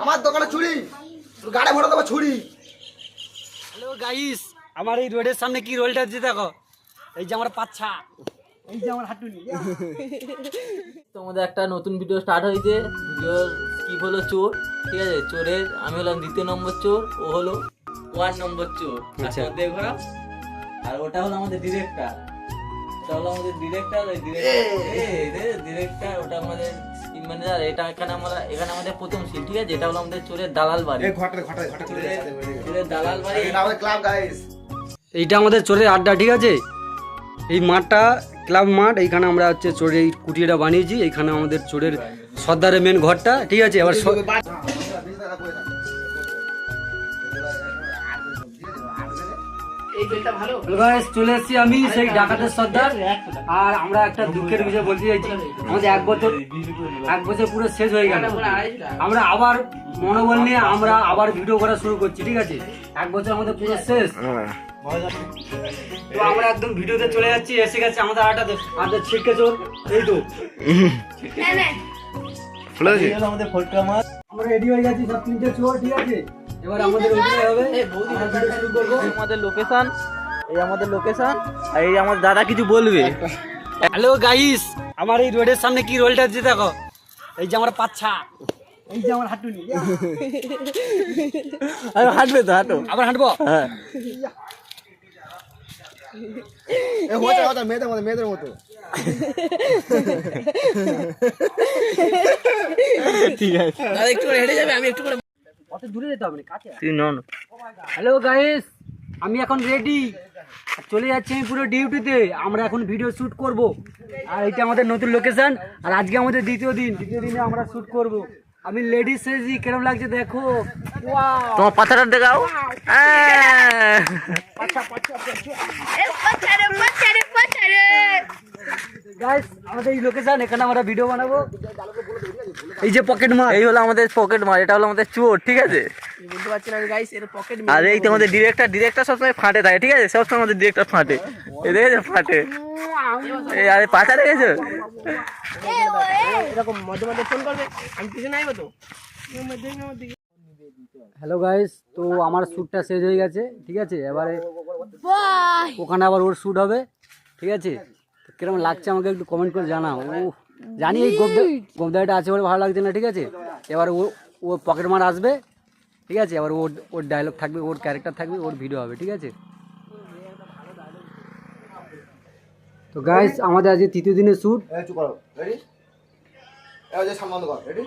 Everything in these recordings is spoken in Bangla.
আমার দোকানে চুরি, গাড়ি ভরে দেবো ছুরি। হ্যালো গাইস, আমার এই রোডের সামনে কি রোলটা দিতে দেখো। এই যে আমার পাচ্ছা, এই যে আমার হাঁটুনি। তোমাদের একটা নতুন ভিডিও স্টার্ট হয়েছে। ভিডিওর স্কিপ হলো চোর, ঠিক আছে। চোরের আমি হলাম 2য় নম্বর চোর, ও হলো 1 নম্বর চোর। আচ্ছা। দেখো, আর ওটা হলো আমাদের ডিরেক্টর। ওটা হলো আমাদের ডিরেক্টর, ওই ডিরেক্টর ওটা আমাদের স্কিম ম্যানেজার। এখানে আমাদের প্রথম সিল, ঠিক আছে। এটা হলো আমাদের চোরের দালাল বাড়ি। চোরের দালাল বাড়ি। ক্লাব গাইস, এইটা আমাদের চোরের আড্ডা, ঠিক আছে। এই মাঠটা ক্লাব মাঠ, এইখানে আমরা হচ্ছে চোরের এই কুটিয়াটা বানিয়েছি। এইখানে আমাদের চোরের সর্দারের মেন ঘরটা, ঠিক আছে। আবার চলে এসেছি আমি সেই ডাকাতের সর্দার। আর আমরা একটা দুঃখের বিষয় বলতে চাইছি, আমাদের এক বছর পুরো শেষ হয়ে গেল। আমরা আবার মনোবল নিয়ে আমরা আবার ভিডিও করা শুরু করছি, ঠিক আছে। 1 বছর আমাদের পুরো শেষ, তো আমরা একদম ভিডিওতে চলে যাচ্ছি। এসে গেছে আমাদের আমাদের ছিটকে চোর, এই তো আমরা রেডি হয়ে গেছি সব 3টে চোর, ঠিক আছে। এবার আমাদের ওইটাই হবে, শুরু করবো। আমাদের লোকেশন, এই আমাদের লোকেশন, আর এই আমার দাদা কিছু বলবে। হ্যালো গাইস, আমার এই রোডের সামনে কি রোলটা দিতে দেখো। এই যে আমার পাচ্ছা, এই যে আমার হাঁটুনি। হাঁটবে তো, হাঁটো। আবার হাঁটবো। হ্যাঁ, মেয়েদের মতো ঠিক আছে। একটু করে হেঁটে যাবে, আমি একটু করে অত দূরে যেতে হবে না, কাছে। না। হ্যালো গাইস, আমি এখন রেডি, চলে যাচ্ছি আমি পুরো ডিউটিতে। আমরা এখন ভিডিও শুট করব, আর এটা আমাদের নতুন লোকেশন। আর আজকে আমাদের দ্বিতীয় দিনে আমরা শুট করব। আমি লেডিস সেজি, কেমন লাগছে দেখো। ওয়াও, তোমার পাছাটা দেখাও। গাইস আমাদের এই লোকেশন, এখানে আমরা ভিডিও বানাবো। এই যে পকেট মার, এই হলো আমাদের পকেট মার, এটা হলো আমাদের চোর, ঠিক আছে। আর এই তো আমাদের ডিরেক্টর সবসময় ফাটে থাকে, ঠিক আছে। সবসময় আমাদের ডিরেক্টর ফাটে, এই দেখেছো ফাটে। এই আরে পাছা দেখেছো। হ্যালো গাইস, তো আমার শ্যুটটা শেষ হয়ে গেছে, ঠিক আছে। এবারে ওখানে আবার ওর শ্যুট হবে, ঠিক আছে। তো কিরকম লাগছে আমাকে একটু কমেন্ট করে জানাও। জানি এই গোবদাটা আছে বলে ভালো লাগছে না, ঠিক আছে। এবার ও পকেট মার আসবে, ঠিক আছে। এবার ওর ডায়লগ থাকবে, ওর ক্যারেক্টার থাকবে, ওর ভিডিও হবে, ঠিক আছে। তো গাইস আমাদের আজকে 3য় দিনের শ্যুট। চুপ করো, রেডি? এই যে সামনে কর, রেডি?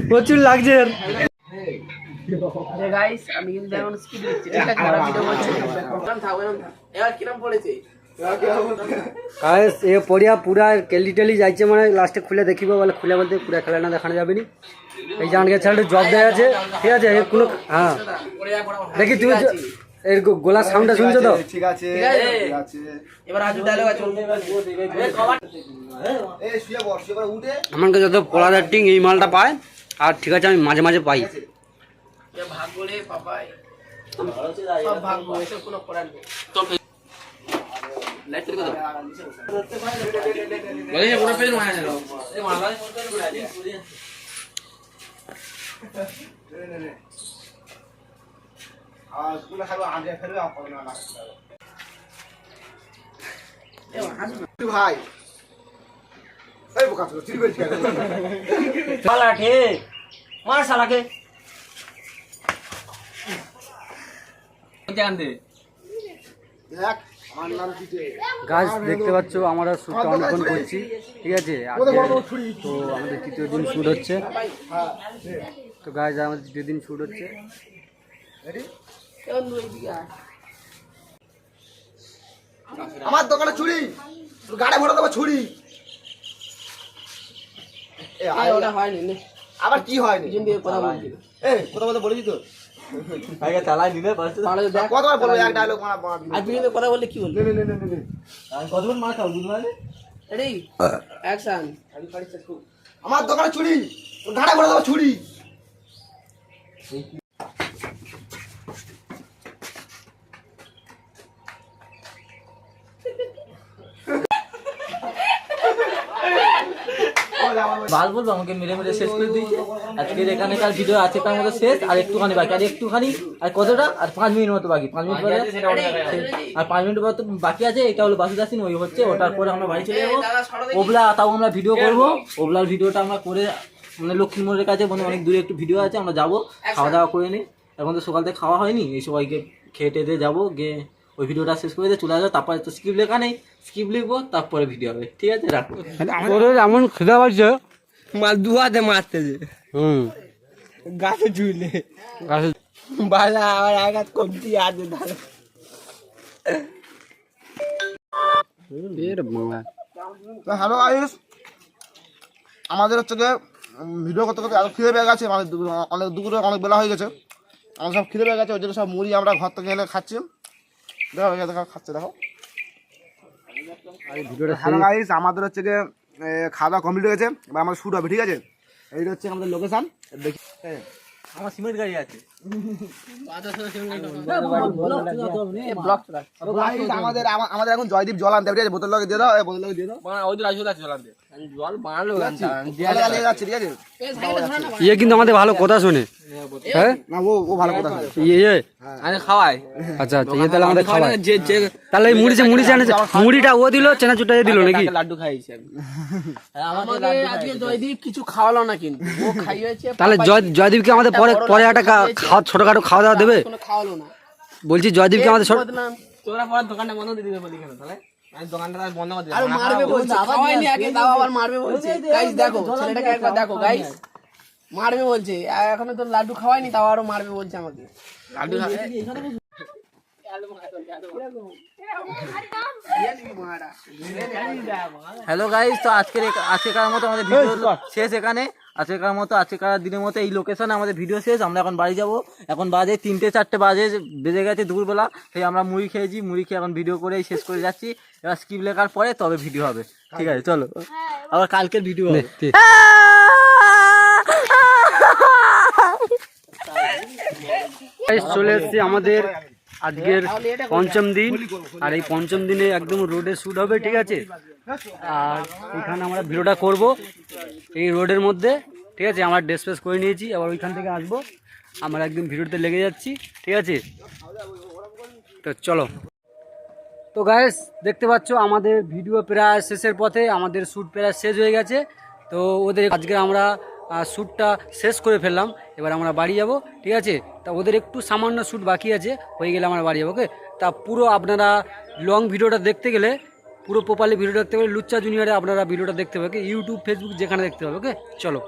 প্রচুর লাগছে। গাইস এ পড়িয়া পুরা কেলি টেলি যাইছে, মানে লাস্টে খুলে দেখিব বলে, খুলে বলতে পুরা খেলা না দেখানো যাবে নি। এই যে আনকে ছেলেটা জব দেওয়া আছে, ঠিক আছে। এর কোনো হ্যাঁ দেখি তুমি এর গোলার সাউন্ডটা শুনছো তো? ঠিক আছে, ঠিক আছে। এবার আজ ডায়লগ আছে। এই শুয়ে বস, এবার উঠে আমার কাছে যত পড়ার অ্যাক্টিং এই মালটা পায়, আর ঠিক আছে আমি মাঝে মাঝে পাই। ভাগ্য রে পাপাই, সব ভাগ্য, এসব কোনো করার নেই। লাইট করে দাও, বলে পুরো পেজ মারা গেল। এই মালা ফটো করে আছি। আর গুলো খাবে, আগে ফেলবে আপন না লাগবে। তুই ভাই এই বোকা তো চিড়ি বেরিয়ে গেল। শালা কে মার, শালাকে জান দে দেখ আমার নাম কি রে? গাছ দেখতে পাচ্ছ আমরা শ্যুটটা অনেকক্ষণ করছি, ঠিক আছে। তো আমাদের 3য় দিন শ্যুট হচ্ছে। তো গাছ আমাদের 3য় দিন শ্যুট হচ্ছে। আমার দোকানে চুরি, গাড়ি ভরে দেবো ছুরি। আবার কি হয়নি? এই কথা বলতে বলেছি তো, আগে চালাই নিলে কতবার বলবো এক ডায়লগ মারা। কথা বললে কি বলবি? কতক্ষণ মার খাও বুঝলি? Ready action. আমার দোকানে চুরি, গাড়ি ভরে দেবো ছুরি। বাল বলবো আমাকে মেরে মেরে শেষ করে দিয়েছে। আজকের এখানকার ভিডিও আজকের মতো শেষ, আর একটুখানি বাকি, আর একটুখানি, আর কতটা, আর 5 মিনিট মতো বাকি, 5 মিনিট পরে, আর 5 মিনিট মতো বাকি আছে। এটা হলো বাসুদাসিন, ওই হচ্ছে, ওটার পরে আমরা বাড়ি চলে যাবো। ওবলা তাও আমরা ভিডিও করবো, ওবলার ভিডিওটা আমরা করে মানে লক্ষ্মী মোড়ের কাছে মানে অনেক দূরে একটু ভিডিও আছে, আমরা যাবো, খাওয়া দাওয়া করে নিই। এখন তো সকাল থেকে খাওয়া হয়নি, এই সবাইকে খেয়ে টেতে যাবো, গিয়ে ওই ভিডিওটা শেষ করে দিয়ে চলে আসবো। তারপরে তো স্ক্রিপ্ট লেখা নেই, স্ক্রিপ্ট লিখবো, তারপরে ভিডিও হবে। ঠিক আছে, রাখো। তোদের এমন খিদা পাচ্ছে মাছ দুহাতে মারতেছে গাছে ঝুলে গাছে বালা আমার আঘাত কমতি আছে দাঁড়া। তো হ্যালো গাইস, আমাদের হচ্ছে গিয়ে ভিডিও করতে করতে এত খিদে পেয়ে গেছে, মানে অনেক দুপুরে অনেক বেলা হয়ে গেছে, আমাদের সব খিদে পেয়ে গেছে। ওই জন্য সব মুড়ি আমরা ঘর থেকে এনে খাচ্ছি। দেখো দেখো খাচ্ছে, দেখো। ভিডিওটা হ্যালো গাইস, আমাদের হচ্ছে গিয়ে খাওয়া দাওয়া কমপ্লিট হয়ে গেছে, এবার আমাদের শ্যুট হবে। ঠিক আছে, এইটা হচ্ছে আমাদের লোকেশন। দেখি আমার সিমেন্ট গাড়ি আছে। আমাদের আমাদের এখন জয়দীপ জল আনতে হবে। ঠিক আছে, বোতল লগে দিয়ে দাও, বোতল লগে দিয়ে দাও। ওই দিন আসলে চলাতে জল বানালো লেগে যাচ্ছে। ঠিক আছে, ইয়ে কিন্তু আমাদের ভালো কথা শোনে, হ্যাঁ না ও ভালো কথা বলে। ইয়ে আমি খাওয়াই। আচ্ছা আচ্ছা, ইয়ে তাহলে আমাদের খাওয়া। যে যে তাহলে এই মুড়ি চেনা মুড়িটা ও দিল, চেনাচুরটা এ দিল নাকি? লাড্ডু খাইছি আমি। আমাকে আজকে জয়দীপ কিছু খাওয়ালো না, কিন্তু ও খাইয়েছে। তাহলে জয়দীপকে আমাদের পরে একটা ছোটখাটো খাওয়া দাওয়া দেবে। কোনো খাওয়ালো না। বলছি জয়দীপকে আমাদের বললাম তোরা পরে দোকানটা বন্ধ দিয়ে দিবে বলি কেন? তাহলে আমি দোকানটা বন্ধ করে দিলাম। আর মারবে বলছে, খাওয়াইনি আগে, দাও আবার মারবে বলছে। গাইস দেখো ছেলেটাকে একবার দেখো গাইস, মারবে বলছে। আর এখনো তো লাড্ডু খাওয়াইনি, তাও আরো মারবে বলছে আমাকে। লাড্ডু হ্যালো গাইস, তো আজকের মতো আমাদের ভিডিও শেষ এখানে। আজকের দিনের মতো এই লোকেশনে আমাদের ভিডিও শেষ। আমরা এখন বাড়ি যাব। এখন বাজে 3-4 বেজে গেছে দুপুরবেলা। সেই আমরা মুড়ি খেয়েছি, মুড়ি খেয়ে এখন ভিডিও করে শেষ করে যাচ্ছি। এবার স্ক্রিপ্ট লেখার পরে তবে ভিডিও হবে। ঠিক আছে, চলো আবার কালকের ভিডিও হবে। চলে এসেছি আমাদের আজকের পঞ্চম দিন, আর এই পঞ্চম দিনে একদম রোডে শ্যুট হবে। ঠিক আছে, আর এখানে আমরা ভিডিওটা করব এই রোডের মধ্যে। ঠিক আছে, আমরা ড্রেস ফ্রেস করে নিয়েছি, আবার ওইখান থেকে আসবো, আমরা একদম ভিডিওতে লেগে যাচ্ছি। ঠিক আছে, তো চলো। তো গাইস দেখতে পাচ্ছ আমাদের ভিডিও প্রায় শেষের পথে, আমাদের শ্যুট প্রায় শেষ হয়ে গেছে। তো ওদের আজকে আমরা শ্যুটটা শেষ করে ফেললাম, এবার আমরা বাড়ি যাব। ঠিক আছে, তা ওদের একটু সামান্য শ্যুট বাকি আছে, হয়ে গেলে আমরা বাড়ি যাবো। ওকে, তা পুরো আপনারা লং ভিডিওটা দেখতে গেলে, পুরো প্রপারলি ভিডিওটা দেখতে গেলে লুচ্চা জুনিয়রে আপনারা ভিডিওটা দেখতে হবে। ওকে, ইউটিউব ফেসবুক যেখানে দেখতে হবে। ওকে, চলো।